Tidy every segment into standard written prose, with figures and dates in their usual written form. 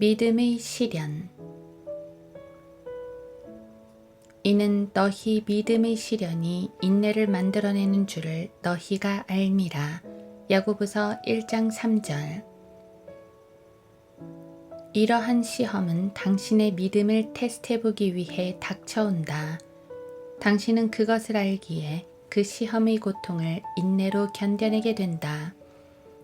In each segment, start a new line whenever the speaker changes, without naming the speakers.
믿음의 시련. 이는 너희 믿음의 시련이 인내를 만들어내는 줄을 너희가 알미라. 야고보서 1장 3절. 이러한 시험은 당신의 믿음을 테스트해보기 위해 닥쳐온다. 당신은 그것을 알기에 그 시험의 고통을 인내로 견뎌내게 된다.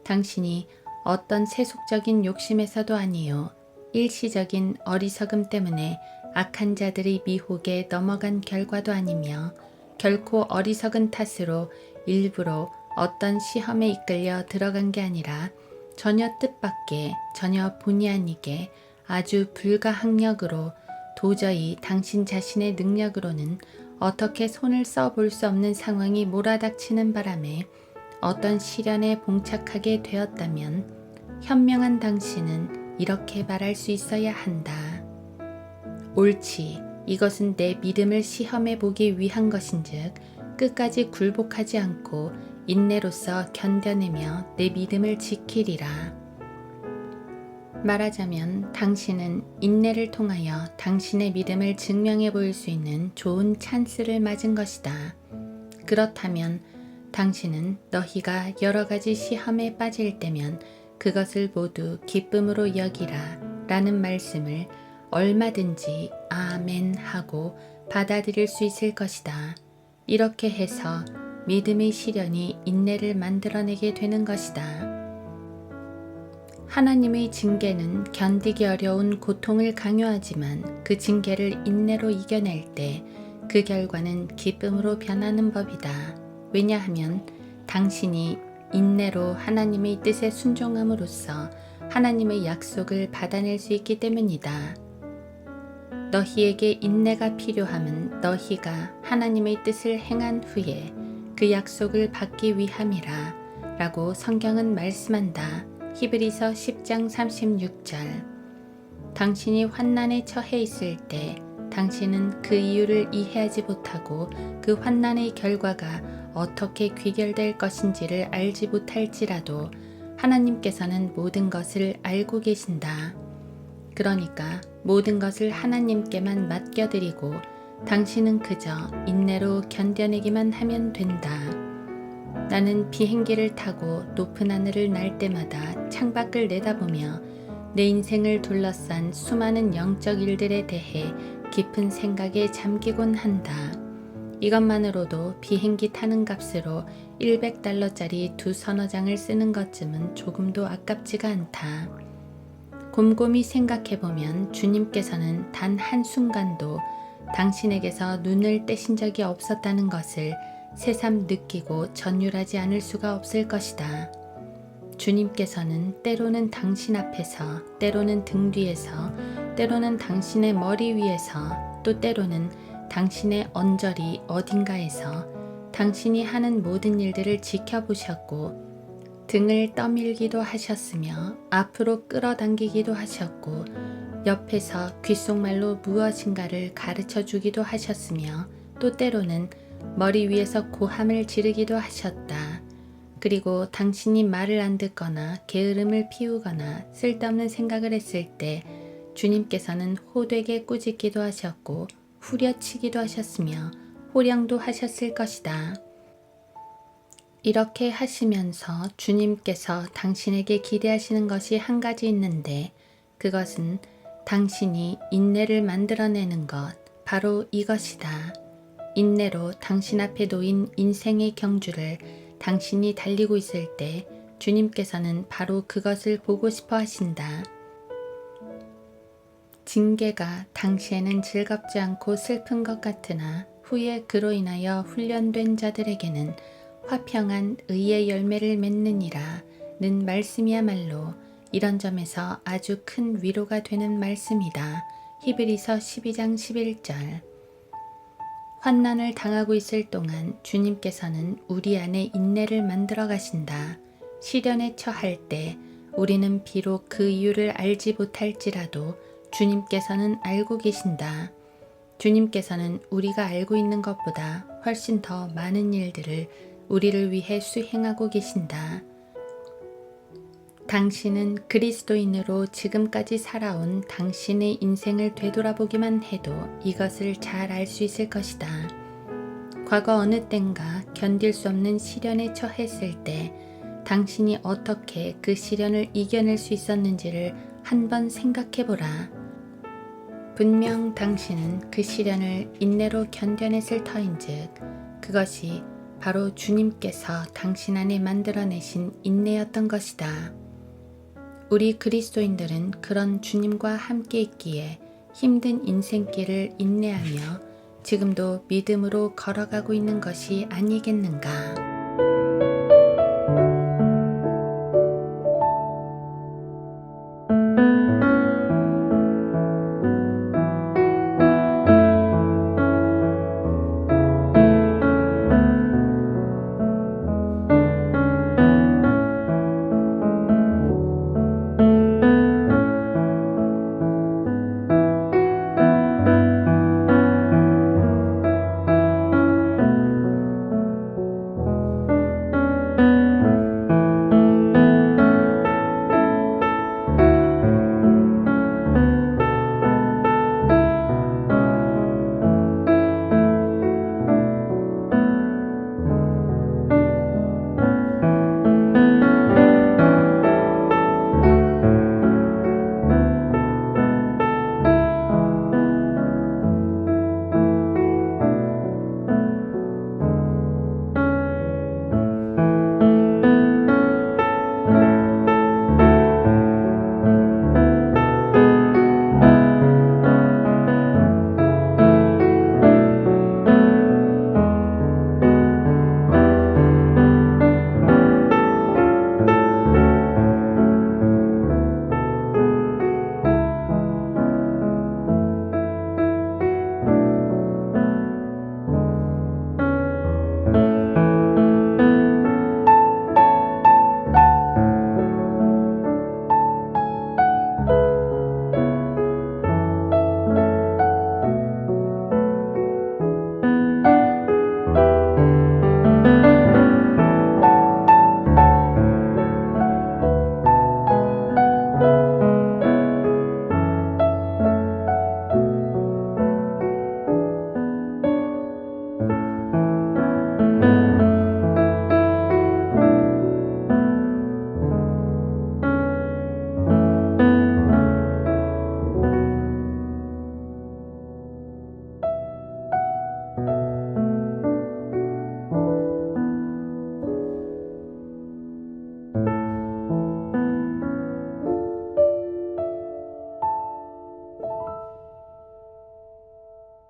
당신이 어떤 세속적인 욕심에서도 아니요 일시적인 어리석음 때문에 악한 자들의 미혹에 넘어간 결과도 아니며 결코 어리석은 탓으로 일부러 어떤 시험에 이끌려 들어간 게 아니라 전혀 뜻밖의, 전혀 본의 아니게 아주 불가항력으로 도저히 당신 자신의 능력으로는 어떻게 손을 써볼 수 없는 상황이 몰아닥치는 바람에 어떤 시련에 봉착하게 되었다면 현명한 당신은 이렇게 말할 수 있어야 한다. 옳지, 이것은 내 믿음을 시험해 보기 위한 것인즉 끝까지 굴복하지 않고 인내로써 견뎌내며 내 믿음을 지키리라. 말하자면 당신은 인내를 통하여 당신의 믿음을 증명해 보일 수 있는 좋은 찬스를 맞은 것이다. 그렇다면 당신은 너희가 여러 가지 시험에 빠질 때면 그것을 모두 기쁨으로 여기라 라는 말씀을 얼마든지 아멘 하고 받아들일 수 있을 것이다. 이렇게 해서 믿음의 시련이 인내를 만들어내게 되는 것이다. 하나님의 징계는 견디기 어려운 고통을 강요하지만 그 징계를 인내로 이겨낼 때 그 결과는 기쁨으로 변하는 법이다. 왜냐하면 당신이 인내로 하나님의 뜻에 순종함으로써 하나님의 약속을 받아낼 수 있기 때문이다. 너희에게 인내가 필요함은 너희가 하나님의 뜻을 행한 후에 그 약속을 받기 위함이라 라고 성경은 말씀한다. 히브리서 10장 36절. 당신이 환난에 처해 있을 때 당신은 그 이유를 이해하지 못하고 그 환난의 결과가 어떻게 귀결될 것인지를 알지 못할지라도 하나님께서는 모든 것을 알고 계신다. 그러니까 모든 것을 하나님께만 맡겨드리고 당신은 그저 인내로 견뎌내기만 하면 된다. 나는 비행기를 타고 높은 하늘을 날 때마다 창밖을 내다보며 내 인생을 둘러싼 수많은 영적 일들에 대해 깊은 생각에 잠기곤 한다. 이것만으로도 비행기 타는 값으로 $100짜리 두 서너 장을 쓰는 것쯤은 조금도 아깝지가 않다. 곰곰이 생각해보면 주님께서는 단 한순간도 당신에게서 눈을 떼신 적이 없었다는 것을 새삼 느끼고 전율하지 않을 수가 없을 것이다. 주님께서는 때로는 당신 앞에서, 때로는 등 뒤에서, 때로는 당신의 머리 위에서, 또 때로는 당신의 언저리 어딘가에서 당신이 하는 모든 일들을 지켜보셨고 등을 떠밀기도 하셨으며 앞으로 끌어당기기도 하셨고 옆에서 귓속말로 무엇인가를 가르쳐 주기도 하셨으며 또 때로는 머리 위에서 고함을 지르기도 하셨다. 그리고 당신이 말을 안 듣거나 게으름을 피우거나 쓸데없는 생각을 했을 때 주님께서는 호되게 꾸짖기도 하셨고 후려치기도 하셨으며 호령도 하셨을 것이다. 이렇게 하시면서 주님께서 당신에게 기대하시는 것이 한 가지 있는데 그것은 당신이 인내를 만들어내는 것, 바로 이것이다. 인내로 당신 앞에 놓인 인생의 경주를 당신이 달리고 있을 때 주님께서는 바로 그것을 보고 싶어 하신다. 징계가 당시에는 즐겁지 않고 슬픈 것 같으나 후에 그로 인하여 훈련된 자들에게는 화평한 의의 열매를 맺느니라 는 말씀이야말로 이런 점에서 아주 큰 위로가 되는 말씀이다. 히브리서 12장 11절. 환난을 당하고 있을 동안 주님께서는 우리 안에 인내를 만들어 가신다. 시련에 처할 때 우리는 비록 그 이유를 알지 못할지라도 주님께서는 알고 계신다. 주님께서는 우리가 알고 있는 것보다 훨씬 더 많은 일들을 우리를 위해 수행하고 계신다. 당신은 그리스도인으로 지금까지 살아온 당신의 인생을 되돌아보기만 해도 이것을 잘 알 수 있을 것이다. 과거 어느 땐가 견딜 수 없는 시련에 처했을 때 당신이 어떻게 그 시련을 이겨낼 수 있었는지를 한번 생각해보라. 분명 당신은 그 시련을 인내로 견뎌냈을 터인즉 그것이 바로 주님께서 당신 안에 만들어내신 인내였던 것이다. 우리 그리스도인들은 그런 주님과 함께 있기에 힘든 인생길을 인내하며 지금도 믿음으로 걸어가고 있는 것이 아니겠는가.